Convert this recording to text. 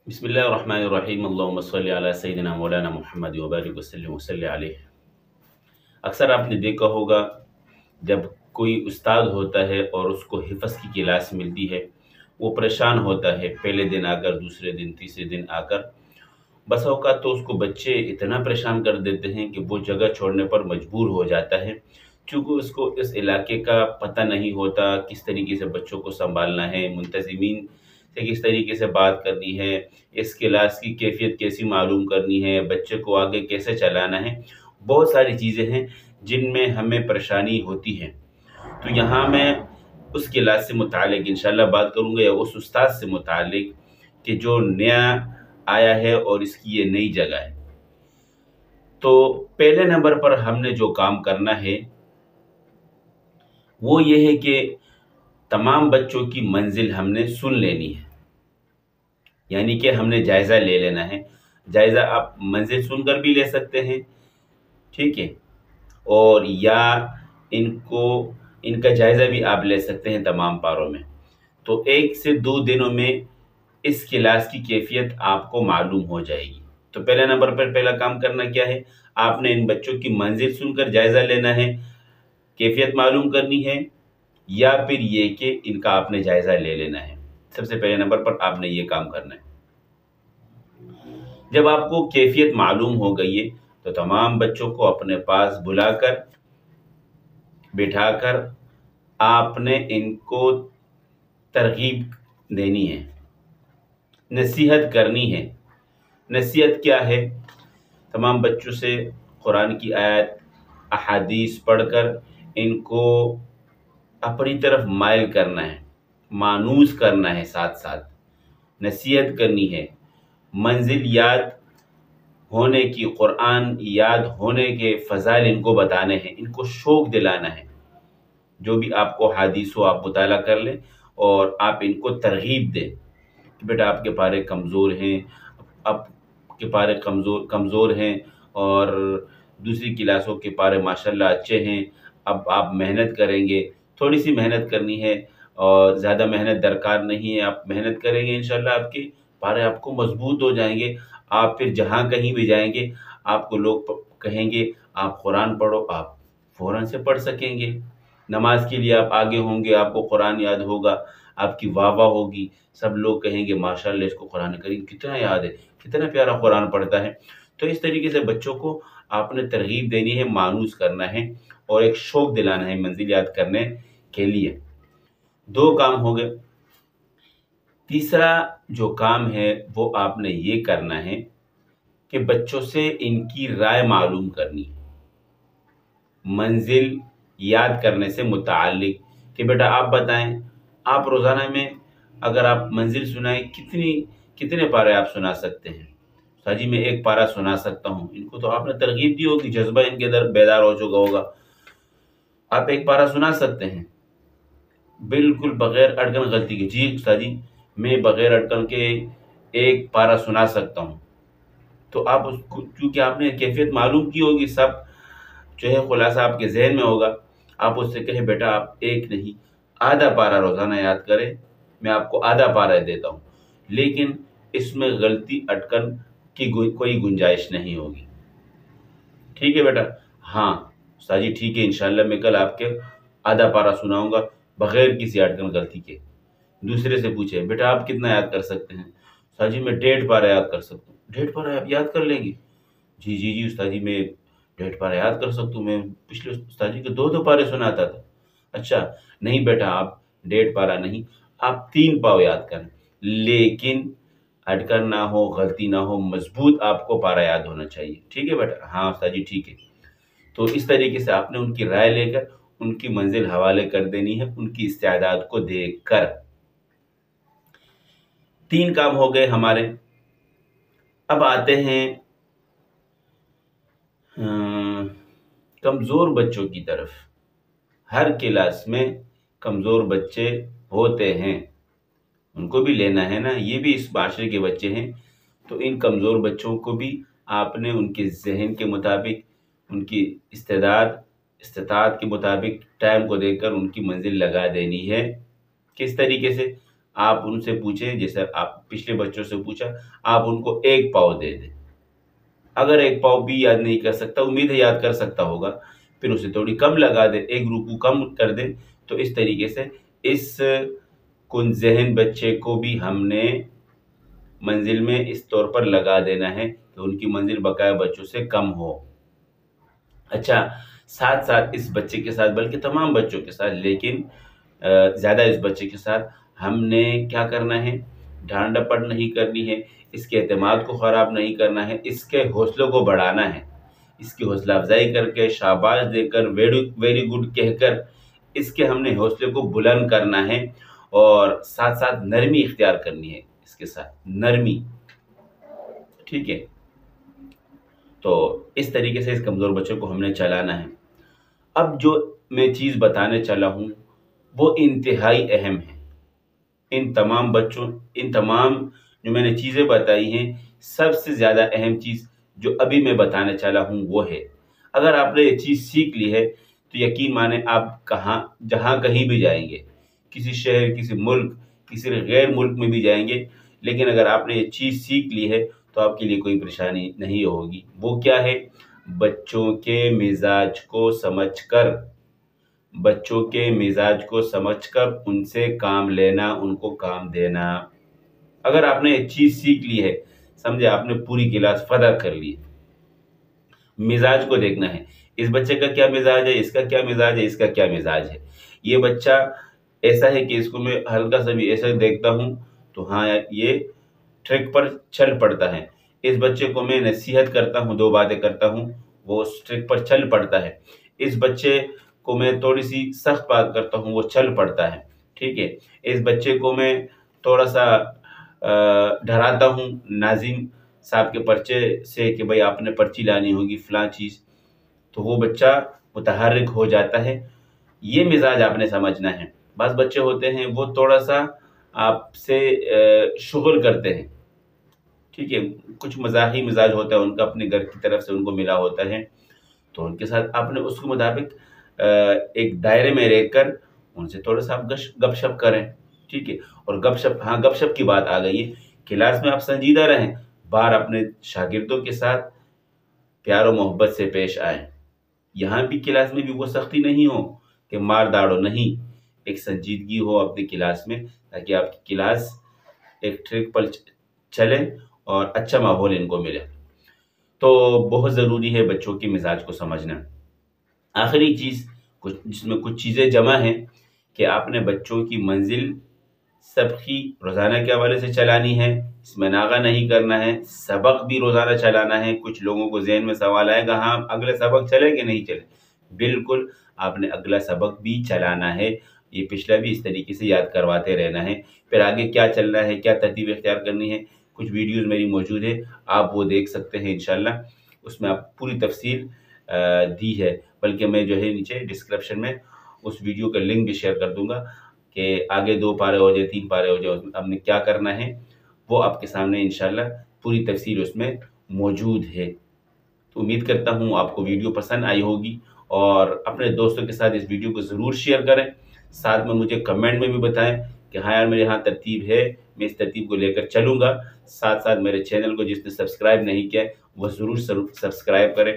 बिस्मिल्लाहिर्रहमानिर्रहीम अल्लाहुम्मा सल्लि अला सय्यिदिना मौलाना मुहम्मद व बारिक वसल्लिम वसल्लि अलैहि। अक्सर आपने देखा होगा जब कोई उस्ताद होता है और उसको हिफ़्ज़ की क्लास मिलती है, वो परेशान होता है। पहले दिन आकर, दूसरे दिन, तीसरे दिन आकर बस औक़ात तो उसको बच्चे इतना परेशान कर देते हैं कि वो जगह छोड़ने पर मजबूर हो जाता है। चूँकि उसको इस इलाके का पता नहीं होता, किस तरीके से बच्चों को सँभालना है, मुंतज़िमीन से किस तरीके से बात करनी है, इस क्लास की कैफ़ियत कैसी मालूम करनी है, बच्चे को आगे कैसे चलाना है। बहुत सारी चीज़ें हैं जिनमें हमें परेशानी होती है। तो यहाँ मैं उस क्लास से मुतालिक इंशाअल्लाह बात करूँगा, या उस उस्ताद से मुतालिक कि जो नया आया है और इसकी ये नई जगह है। तो पहले नंबर पर हमने जो काम करना है वो ये है कि तमाम बच्चों की मंजिल हमने सुन लेनी है, यानी कि हमने जायज़ा ले लेना है। जायज़ा आप मंजिल सुनकर भी ले सकते हैं, ठीक है, और या इनको इनका जायज़ा भी आप ले सकते हैं तमाम पारों में। तो 1 से 2 दिनों में इस क्लास की कैफ़ियत आपको मालूम हो जाएगी। तो पहले नंबर पर पहला काम करना क्या है, आपने इन बच्चों की मंजिल सुनकर जायज़ा लेना है, कैफ़ियत मालूम करनी है, या फिर ये कि इनका आपने जायज़ा ले लेना है। सबसे पहले नंबर पर आपने ये काम करना है। जब आपको कैफ़ियत मालूम हो गई है तो तमाम बच्चों को अपने पास बुलाकर, बिठाकर आपने इनको तरग़ीब देनी है, नसीहत करनी है। नसीहत क्या है? तमाम बच्चों से कुरान की आयत, अहादीस पढ़कर इनको अपनी तरफ माइल करना है, मानूस करना है, साथ साथ नसीहत करनी है। मंजिल याद होने की, कुरान याद होने के फ़ज़ाइल इनको बताने हैं, इनको शौक़ दिलाना है। जो भी आपको हदीस हो आप मुताला कर लें और आप इनको तरग़ीब दें कि बेटा आपके पारे कमज़ोर हैं, आपके पारे कमज़ोर हैं और दूसरी क्लासों के पारे माशाल्लाह अच्छे हैं। अब आप मेहनत करेंगे, थोड़ी सी मेहनत करनी है और ज़्यादा मेहनत दरकार नहीं है। आप मेहनत करेंगे इंशाल्लाह आपके पारे आपको मजबूत हो जाएंगे। आप फिर जहाँ कहीं भी जाएंगे आपको लोग कहेंगे आप कुरान पढ़ो, आप फ़ौरन से पढ़ सकेंगे। नमाज के लिए आप आगे होंगे, आपको कुरान याद होगा, आपकी वाह वाह होगी, सब लोग कहेंगे माशाल्लाह इसको कुरान करीम कितना याद है, कितना प्यारा कुरान पढ़ता है। तो इस तरीके से बच्चों को आपने तरग़ीब देनी है, मानूस करना है और एक शौक़ दिलाना है मंजिल याद करने के लिए। 2 काम हो गए। तीसरा जो काम है वो आपने ये करना है कि बच्चों से इनकी राय मालूम करनी है मंजिल याद करने से मुताल्लिक, कि बेटा आप बताएं, आप रोज़ाना में अगर आप मंजिल सुनाएं कितने पारे आप सुना सकते हैं? साजी मैं 1 पारा सुना सकता हूँ। इनको तो आपने तरग़ीब दी होगी, जज्बा इनके अंदर बेदार हो चुका होगा। आप 1 पारा सुना सकते हैं बिल्कुल बग़ैर अड़कन गलती के। जी उस्ताद जी, मैं बग़ैर अड़कन के 1 पारा सुना सकता हूँ। तो आप उसको, क्योंकि आपने कैफ़ियत मालूम की होगी, सब जो है खुलासा आपके ज़हन में होगा। आप उससे कहें बेटा आप 1 नहीं आधा पारा रोज़ाना याद करें, मैं आपको आधा पारा देता हूँ, लेकिन इसमें गलती अटकन की कोई गुंजाइश नहीं होगी। ठीक है बेटा? हाँ उस्ताद जी ठीक है, इंशाअल्लाह मैं कल आपके आधा पारा सुनाऊंगा बग़ैर किसी अटकन गलती के। दूसरे से पूछे बेटा आप कितना याद कर सकते हैं? उस्ताद जी मैं 1.5 पारा याद कर सकता हूँ। 1.5 पारा आप याद कर लेंगे? जी उस्ताद जी मैं 1.5 पारा याद कर सकता हूँ, मैं पिछले उस्ताद जी के 2 पारे सुनाता था। अच्छा नहीं बेटा आप 1.5 पारा नहीं, आप 3 पाव याद करें, लेकिन अटकन ना हो, गलती ना हो, मजबूत आपको पारा याद होना चाहिए। ठीक है बेटा? हाँ उस्ताद जी ठीक है। तो इस तरीके से आपने उनकी राय लेकर उनकी मंजिल हवाले कर देनी है, उनकी इस्तेदाद को देखकर। 3 काम हो गए हमारे। अब आते हैं कमज़ोर बच्चों की तरफ। हर क्लास में कमज़ोर बच्चे होते हैं, उनको भी लेना है ना, ये भी इस माशरे के बच्चे हैं। तो इन कमज़ोर बच्चों को भी आपने उनके ज़हन के मुताबिक, उनकी इस्तेताअत के मुताबिक टाइम को देखकर उनकी मंजिल लगा देनी है। किस तरीके से? आप उनसे पूछें, जैसे आप पिछले बच्चों से पूछा, आप उनको 1 पाव दे दें। अगर 1 पाव भी याद नहीं कर सकता, उम्मीद है याद कर सकता होगा, फिर उसे थोड़ी कम लगा दें, 1 रुकू कम कर दें। तो इस तरीके से इस कुन-ज़हन बच्चे को भी हमने मंजिल में इस तौर पर लगा देना है कि उनकी मंजिल बकाया बच्चों से कम हो। अच्छा, साथ-साथ इस बच्चे के साथ, बल्कि तमाम बच्चों के साथ, लेकिन ज़्यादा इस बच्चे के साथ हमने क्या करना है, डांट-डपट नहीं करनी है, इसके एतमाद को ख़राब नहीं करना है, इसके हौसलों को बढ़ाना है, इसकी हौसला अफ़ज़ाई करके, शाबाश देकर, वेरी गुड कहकर इसके हमने हौसले को बुलंद करना है और साथ-साथ नरमी इख्तियार करनी है इसके साथ, नरमी, ठीक है? तो इस तरीके से इस कमज़ोर बच्चे को हमने चलाना है। अब जो मैं चीज़ बताने चला हूँ, वो इंतहाई अहम है। इन तमाम जो मैंने चीज़ें बताई हैं, सबसे ज़्यादा अहम चीज़ जो अभी मैं बताने चला हूँ वो है, अगर आपने ये चीज़ सीख ली है तो यकीन माने आप जहाँ कहीं भी जाएंगे, किसी शहर, किसी मुल्क, किसी गैर मुल्क में भी जाएंगे, लेकिन अगर आपने ये चीज़ सीख ली है तो आपके लिए कोई परेशानी नहीं होगी। वो क्या है? बच्चों के मिजाज को समझकर, बच्चों के मिजाज को समझकर उनसे काम लेना, उनको काम देना। अगर आपने एक चीज़ सीख ली है, समझे आपने पूरी क्लास फदा कर ली। मिजाज को देखना है, इस बच्चे का क्या मिजाज है, इसका क्या मिजाज है, इसका क्या मिजाज है। ये बच्चा ऐसा है कि इसको मैं हल्का सा भी ऐसा देखता हूँ तो हाँ यार, ये ट्रैक पर चल पड़ता है। इस बच्चे को मैं नसीहत करता हूँ, 2 बातें करता हूँ, वो उस ट्रैक पर चल पड़ता है। इस बच्चे को मैं थोड़ी-सी सख्त बात करता हूँ, वो चल पड़ता है, ठीक है। इस बच्चे को मैं थोड़ा-सा डराता हूँ नाज़िम साहब के पर्चे से कि भाई आपने पर्ची लानी होगी फ़लाँ चीज़, तो वो बच्चा मुतहर्रिक हो जाता है। ये मिज़ाज आपने समझना है। बाज़ बच्चे होते हैं वो थोड़ा-सा आपसे शुग़ल करते हैं, ठीक है। कुछ मज़ाही मिज़ाज होता है उनका, अपने घर की तरफ से उनको मिला होता है, तो उनके साथ आपने उसके मुताबिक एक दायरे में रहकर उनसे थोड़ा-सा आप गपशप करें, ठीक है। और गपशप, हाँ, गपशप की बात आ गई है, क्लास में आप संजीदा रहें, बाहर अपने शागिर्दों के साथ प्यार और मोहब्बत से पेश आएँ। यहाँ भी क्लास में भी वो सख्ती नहीं हो कि मार दाड़ो, नहीं, एक संजीदगी हो अपनी क्लास में, ताकि आपकी क्लास एक ट्रैक पर चले और अच्छा माहौल इनको मिले। तो बहुत ज़रूरी है बच्चों के मिजाज को समझना। आखिरी चीज़, जिसमें कुछ चीज़ें जमा हैं कि आपने बच्चों की मंजिल सबकी रोज़ाना के हवाले से चलानी है, इसमें नागा नहीं करना है, सबक भी रोज़ाना चलाना है। कुछ लोगों को ज़हन में सवाल आएगा, हाँ अगले सबक चले कि नहीं चले? बिल्कुल, आपने अगला सबक भी चलाना है, ये पिछला भी इस तरीके से याद करवाते रहना है। फिर आगे क्या चलना है, क्या तरतीब इख्तियार करनी है, कुछ वीडियोज़ मेरी मौजूद है, आप वो देख सकते हैं इंशाअल्लाह। उसमें आप पूरी तफ़सील दी है, बल्कि मैं जो है नीचे डिस्क्रिप्शन में उस वीडियो का लिंक भी शेयर कर दूँगा कि आगे 2 पारे हो जाए, 3 पारे हो जाए, उसमें आपने क्या करना है, वो आपके सामने इंशाअल्लाह पूरी तफ़सील उसमें मौजूद है। तो उम्मीद करता हूँ आपको वीडियो पसंद आई होगी और अपने दोस्तों के साथ इस वीडियो को ज़रूर शेयर करें। साथ में मुझे कमेंट में भी बताएँ कि हाँ यार, मेरे यहाँ तरतीब है, मैं इस तरतीब को लेकर चलूँगा। साथ-साथ मेरे चैनल को जिसने सब्सक्राइब नहीं किया है, वो ज़रूर सब्सक्राइब करें।